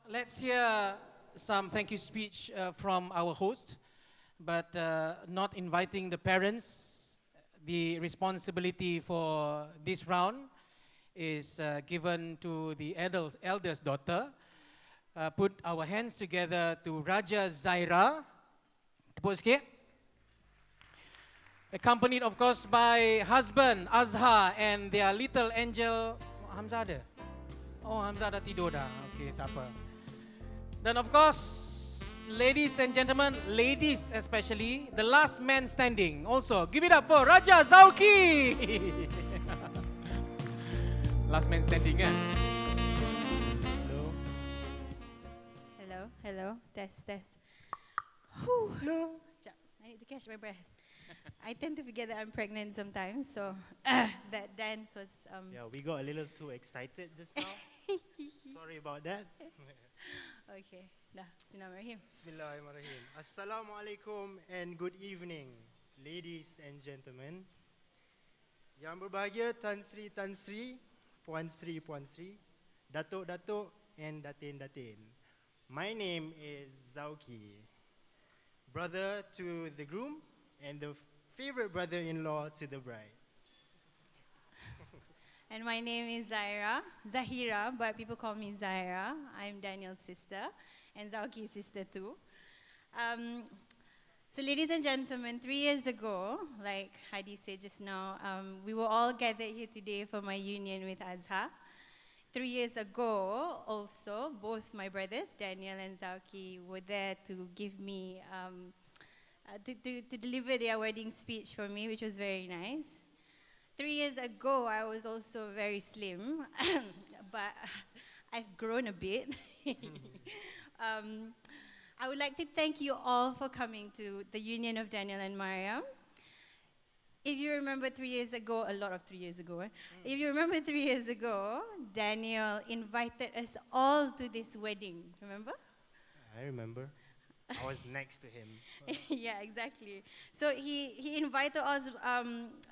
Let's hear some thank you speech from our host, but not inviting the parents. The responsibility for this round is given to the eldest daughter. Put our hands together to Raja Zyra. Tepuk sikit. Accompanied, of course, by husband Azhar and their little angel. Hamzah ada? Oh, Hamzah dah tidur dah. Okay, tak apa. Then, of course, ladies and gentlemen, ladies especially, the last man standing. Also, give it up for Raja Dzauqi. Last man standing, kan? Hello. Hello, hello, test, test. Whew. Hello. Sekejap, I need to catch my breath. I tend to forget that I'm pregnant sometimes, so that dance was... Yeah, we got a little too excited just now. Sorry about that. Okay, dah, Bismillahirrahmanirrahim. Bismillahirrahmanirrahim. Assalamualaikum and good evening, ladies and gentlemen. Yang berbahagia Tan Sri, Puan Sri, Datuk and Datin. My name is Dzauqi, brother to the groom and the favorite brother-in-law to the bride. And my name is Zahira, but people call me Zyra. I'm Danial's sister and Dzauqi's sister too. So ladies and gentlemen, 3 years ago, like Hadi said just now, we were all gathered here today for my union with Azhar. 3 years ago also, both my brothers, Danial and Dzauqi, were there to give me, to deliver their wedding speech for me, which was very nice. 3 years ago, I was also very slim, but I've grown a bit. I would like to thank you all for coming to the union of Danial and Mariam. If you remember 3 years ago, a lot of 3 years ago, if you remember 3 years ago, Danial invited us all to this wedding, remember? I remember. I was next to him. Yeah, exactly. So he invited us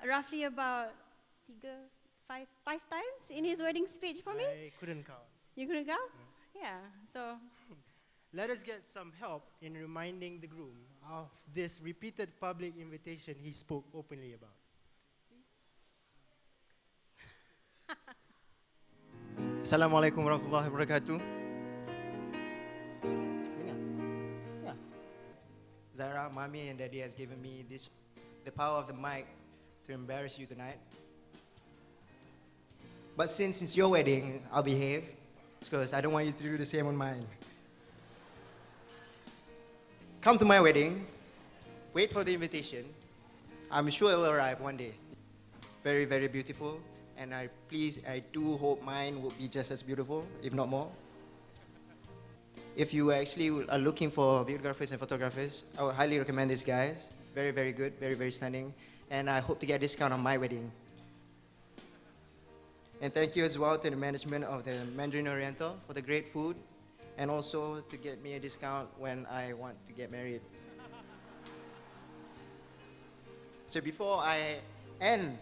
roughly about five times in his wedding speech for me. I couldn't count. You couldn't count? Yeah. So Let us get some help in reminding the groom of this repeated public invitation he spoke openly about. Assalamualaikum warahmatullahi wabarakatuh. Zyra, mommy and daddy has given me the power of the mic to embarrass you tonight. But since it's your wedding, I'll behave, because I don't want you to do the same on mine. Come to my wedding, wait for the invitation. I'm sure it will arrive one day. Very, very beautiful, and I do hope mine will be just as beautiful, if not more. If you actually are looking for videographers and photographers, I would highly recommend these guys. Very, very good, very, very stunning. And I hope to get a discount on my wedding. And thank you as well to the management of the Mandarin Oriental for the great food, and also to get me a discount when I want to get married. So before I end,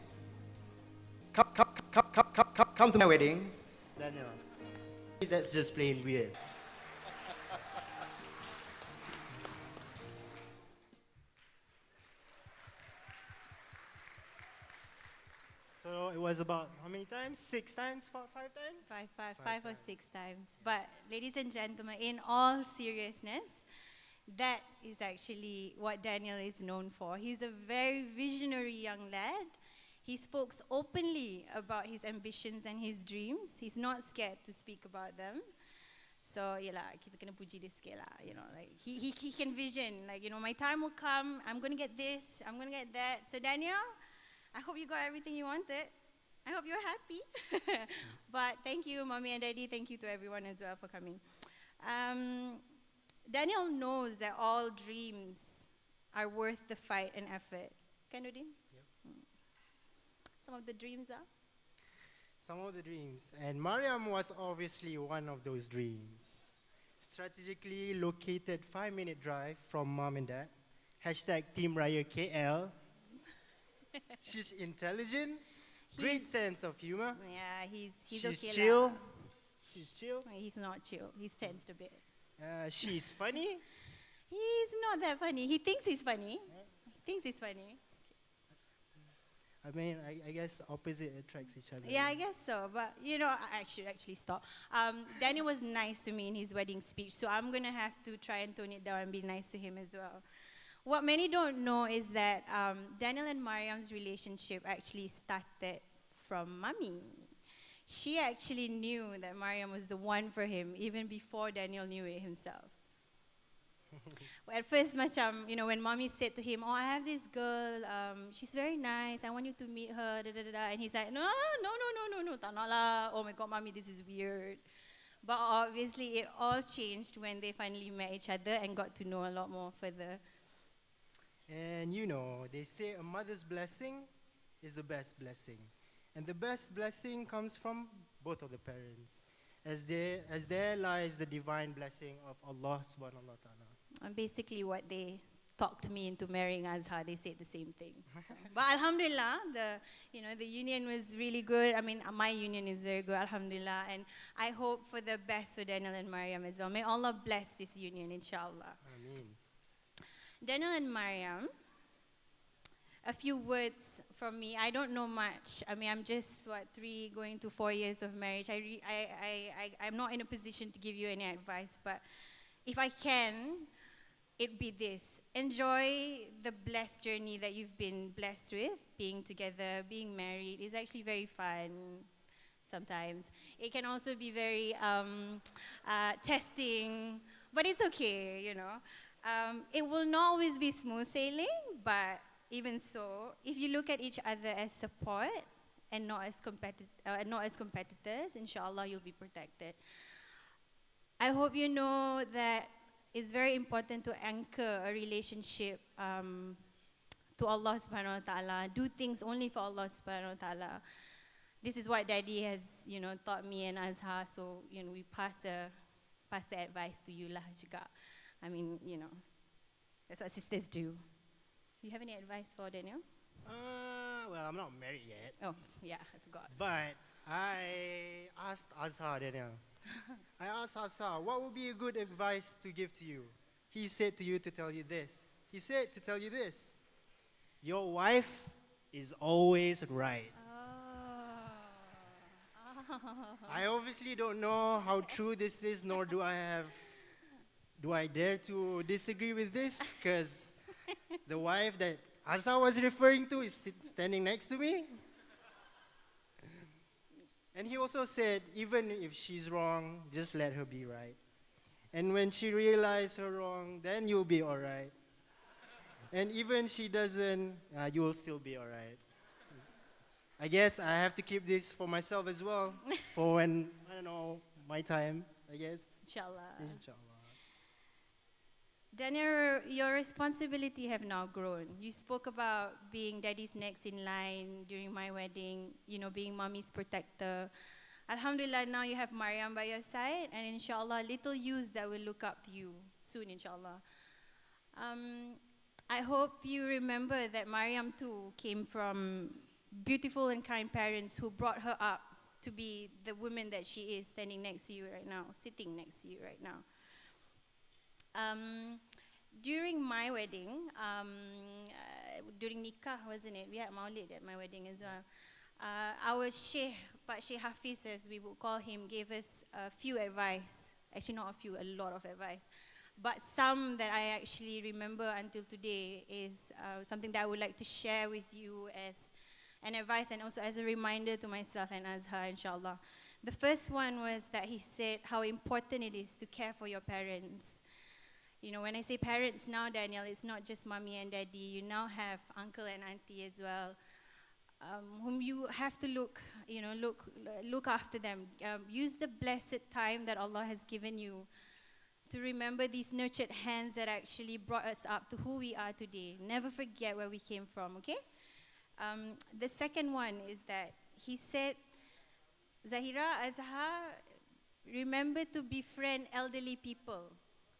come to my wedding. Daniel, that's just plain weird. So it was about how many times? 6 times? 5 times? five or 6 times. But ladies and gentlemen, in all seriousness, that is actually what Danial is known for. He's a very visionary young lad. He spoke openly about his ambitions and his dreams. He's not scared to speak about them. So, yelah, kita kena puji dia sikit lah, you know, like he can vision, like, you know, my time will come, I'm gonna get this, I'm gonna get that. So Danial, I hope you got everything you wanted. I hope you're happy. But thank you, Mommy and Daddy. Thank you to everyone as well for coming. Danial knows that all dreams are worth the fight and effort. Can you do? Yep. Some of the dreams are? Some of the dreams. And Mariam was obviously one of those dreams. Strategically located 5-minute drive from mom and dad. Hashtag Team Raya KL. She's intelligent, great sense of humor. Yeah, he's She's okay chill. lah. She's chill. He's not chill. He's tensed a bit. She's funny. He's not that funny. He thinks he's funny. He thinks he's funny. I mean, I guess opposite attracts each other. Yeah, I guess so. But, you know, I should actually stop. Daniel was nice to me in his wedding speech, so I'm going to have to try and tone it down and be nice to him as well. What many don't know is that Daniel and Mariam's relationship actually started from Mummy. She actually knew that Mariam was the one for him, even before Daniel knew it himself. At first, macam, you know, when Mommy said to him, oh, I have this girl, she's very nice, I want you to meet her, da, da, da, da. And he's like, no, tak nak lah. Oh my God, Mommy, this is weird. But obviously, it all changed when they finally met each other and got to know a lot more further. And you know, they say a mother's blessing is the best blessing. And the best blessing comes from both of the parents. As there lies the divine blessing of Allah subhanahu wa ta'ala. And basically what they talked me into marrying Azhar, they said the same thing. But alhamdulillah, the union was really good. I mean, my union is very good, alhamdulillah. And I hope for the best for Daniel and Mariam as well. May Allah bless this union, inshallah. Ameen. Daniel and Mariam, a few words from me. I don't know much. I mean, I'm just, 3 going to 4 years of marriage. I'm not in a position to give you any advice, but if I can, it'd be this. Enjoy the blessed journey that you've been blessed with. Being together, being married is actually very fun sometimes. It can also be very testing, but it's okay, you know. It will not always be smooth sailing, but even so, if you look at each other as support and not as competitors, inshallah, you'll be protected. I hope you know that it's very important to anchor a relationship to Allah subhanahu wa ta'ala. Do things only for Allah subhanahu wa ta'ala. This is what Daddy has, taught me and Azhar, so, we pass the advice to you lah juga. I mean, that's what sisters do. Do you have any advice for Daniel? Well, I'm not married yet. Oh, yeah, I forgot. But I asked Azhar, Daniel. I asked Azhar, what would be a good advice to give to you? He said to you to tell you this. He said to tell you this. Your wife is always right. I obviously don't know how true this is, nor do I dare to disagree with this, because the wife that Azhar was referring to is standing next to me. And he also said, even if she's wrong, just let her be right. And when she realizes her wrong, then you'll be all right. And even she doesn't, you'll still be all right. I guess I have to keep this for myself as well, for when, I don't know, my time, I guess. Inshallah. Inshallah. Daniel, your responsibility have now grown. You spoke about being Daddy's next in line during my wedding, being Mommy's protector. Alhamdulillah, now you have Mariam by your side, and inshallah, little youths that will look up to you soon, inshallah. I hope you remember that Mariam too came from beautiful and kind parents who brought her up to be the woman that she is, standing next to you right now, sitting next to you right now. During my wedding, during nikah, wasn't it? We had maulid at my wedding as well. Our Sheikh, Pak Sheikh Hafiz, as we would call him, gave us a few advice. Actually, not a few, a lot of advice. But some that I actually remember until today is something that I would like to share with you as an advice and also as a reminder to myself and Azhar, inshallah. The first one was that he said how important it is to care for your parents. When I say parents now, Daniel, it's not just mommy and daddy. You now have uncle and auntie as well, whom you have to look after them. Use the blessed time that Allah has given you to remember these nurtured hands that actually brought us up to who we are today. Never forget where we came from, okay? The second one is that he said, Zyra, Azhar, remember to befriend elderly people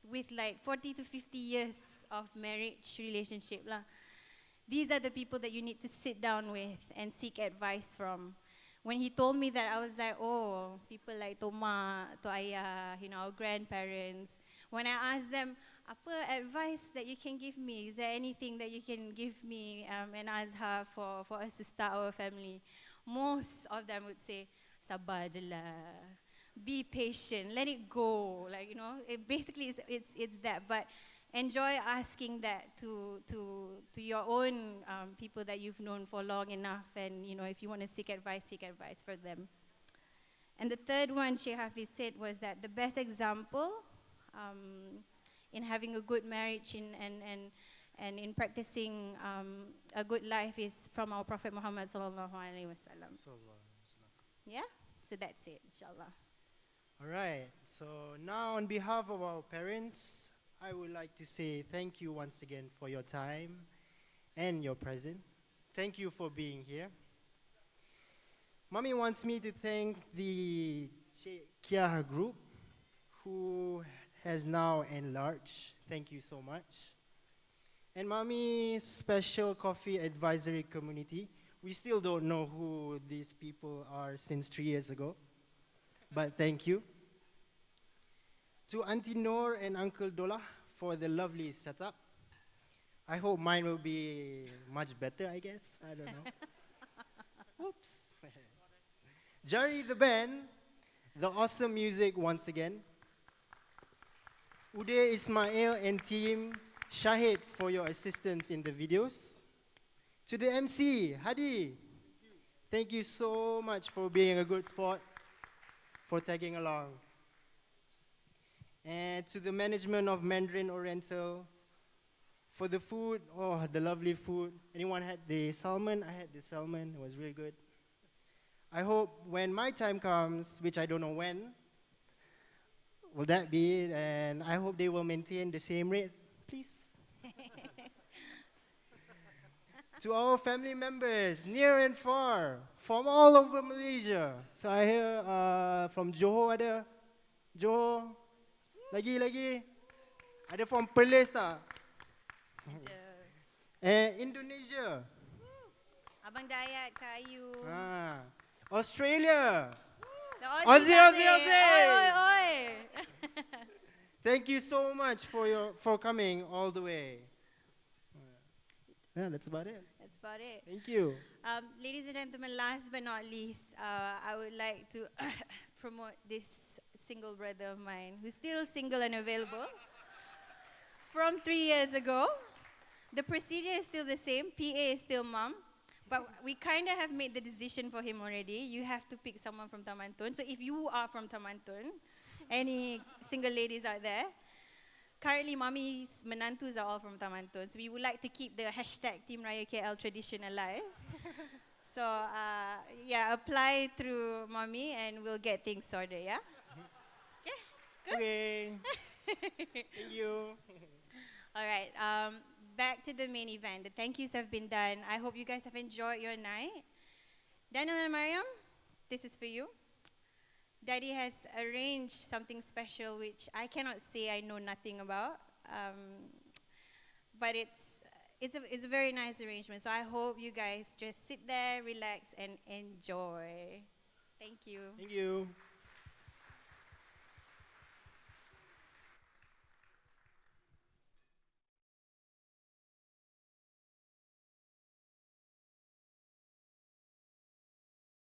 with 40 to 50 years of marriage relationship lah. These are the people that you need to sit down with and seek advice from. when he told me that, I was like, oh, people like Toma, to Ayah, our grandparents. When I asked them, apa advice that you can give me? Is there anything that you can give me and Azhar for us to start our family? Most of them would say, sabar je lah. Be patient, let it go. Basically it's that. But enjoy asking that to your own people that you've known for long enough. And if you want to seek advice for them. And the third one Sheikh Hafiz said was that the best example in having a good marriage and in practicing a good life is from our Prophet Muhammad sallallahu alaihi wasallam. Yeah, so that's it, inshallah. All right, so now on behalf of our parents, I would like to say thank you once again for your time and your presence. Thank you for being here. Mommy wants me to thank the Kia group who has now enlarged. Thank you so much. And Mommy's special coffee advisory community. We still don't know who these people are since 3 years ago. But thank you. To Auntie Noor and Uncle Dola for the lovely setup. I hope mine will be much better, I guess. I don't know. Oops. Jari the band, the awesome music once again. Uday Ismail and team, Shahid for your assistance in the videos. To the MC, Hadi, thank you so much for being a good sport, for tagging along. And to the management of Mandarin Oriental, for the food, the lovely food. Anyone had the salmon? I had the salmon, it was really good. I hope when my time comes, which I don't know when, will that be it? And I hope they will maintain the same rate, please. To our family members, near and far, from all over Malaysia. So I hear from Johor ada, Johor, lagi, ada from Perlis tak? And Indonesia. Abang Dayat, Kayu. Australia. The Aussie. Oi. Thank you so much for coming all the way. Yeah, that's about it. That's about it. Thank you. Ladies and gentlemen, last but not least, I would like to promote this single brother of mine who's still single and available from 3 years ago. The procedure is still the same. PA is still mom. But we kind of have made the decision for him already. You have to pick someone from Taman Tun. So if you are from Taman Tun, any single ladies out there, currently mommy's menantus are all from Taman Tun. So we would like to keep the hashtag Team Raya KL tradition alive. So apply through mommy and we'll get things sorted, yeah? Yeah, good? Okay. Thank you. All right, back to the main event. The thank yous have been done. I hope you guys have enjoyed your night. Danial and Mariam, this is for you. Daddy has arranged something special which I cannot say I know nothing about, but it's a very nice arrangement. So I hope you guys just sit there, relax, and enjoy. Thank you. Thank you.